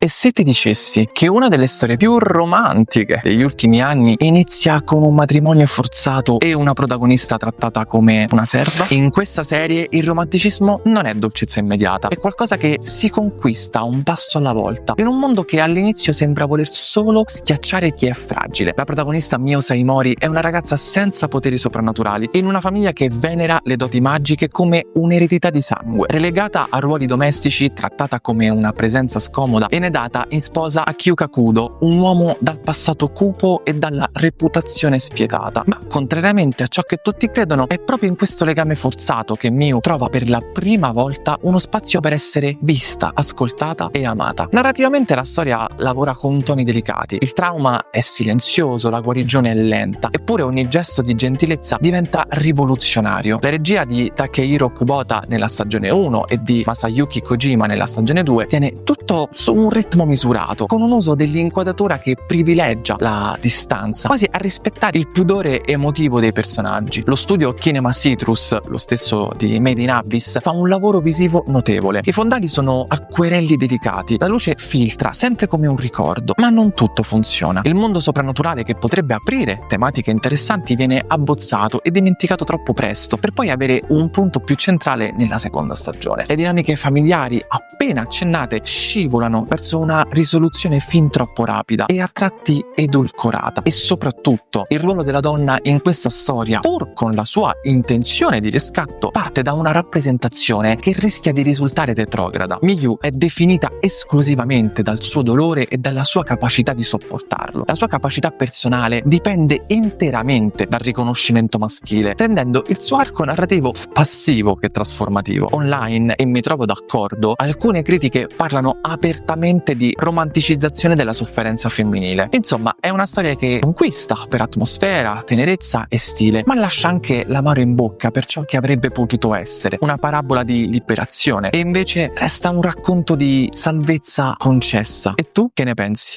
E se ti dicessi che una delle storie più romantiche degli ultimi anni inizia con un matrimonio forzato e una protagonista trattata come una serva? In questa serie il romanticismo non è dolcezza immediata, è qualcosa che si conquista un passo alla volta, in un mondo che all'inizio sembra voler solo schiacciare chi è fragile. La protagonista Mio Saimori è una ragazza senza poteri soprannaturali, in una famiglia che venera le doti magiche come un'eredità di sangue, relegata a ruoli domestici, trattata come una presenza scomoda e data in sposa a Kyuka Kudo, un uomo dal passato cupo e dalla reputazione spietata. Ma contrariamente a ciò che tutti credono, è proprio in questo legame forzato che Miu trova per la prima volta uno spazio per essere vista, ascoltata e amata. Narrativamente la storia lavora con toni delicati, il trauma è silenzioso, la guarigione è lenta, eppure ogni gesto di gentilezza diventa rivoluzionario. La regia di Takehiro Kubota nella stagione 1 e di Masayuki Kojima nella stagione 2 tiene tutto su un ritmo misurato, con un uso dell'inquadratura che privilegia la distanza, quasi a rispettare il pudore emotivo dei personaggi. Lo studio Kinema Citrus, lo stesso di Made in Abyss, fa un lavoro visivo notevole. I fondali sono acquerelli delicati, la luce filtra sempre come un ricordo, ma non tutto funziona. Il mondo soprannaturale che potrebbe aprire tematiche interessanti viene abbozzato e dimenticato troppo presto, per poi avere un punto più centrale nella seconda stagione. Le dinamiche familiari, appena accennate, scivolano verso una risoluzione fin troppo rapida e a tratti edulcorata. E soprattutto il ruolo della donna in questa storia, pur con la sua intenzione di riscatto, parte da una rappresentazione che rischia di risultare retrograda. Miyu è definita esclusivamente dal suo dolore e dalla sua capacità di sopportarlo. La sua capacità personale dipende interamente dal riconoscimento maschile, rendendo il suo arco narrativo passivo che trasformativo. Online, e mi trovo d'accordo, alcune critiche parlano apertamente di romanticizzazione della sofferenza femminile. Insomma, è una storia che conquista per atmosfera, tenerezza e stile, ma lascia anche l'amaro in bocca per ciò che avrebbe potuto essere, una parabola di liberazione, e invece resta un racconto di salvezza concessa. E tu che ne pensi?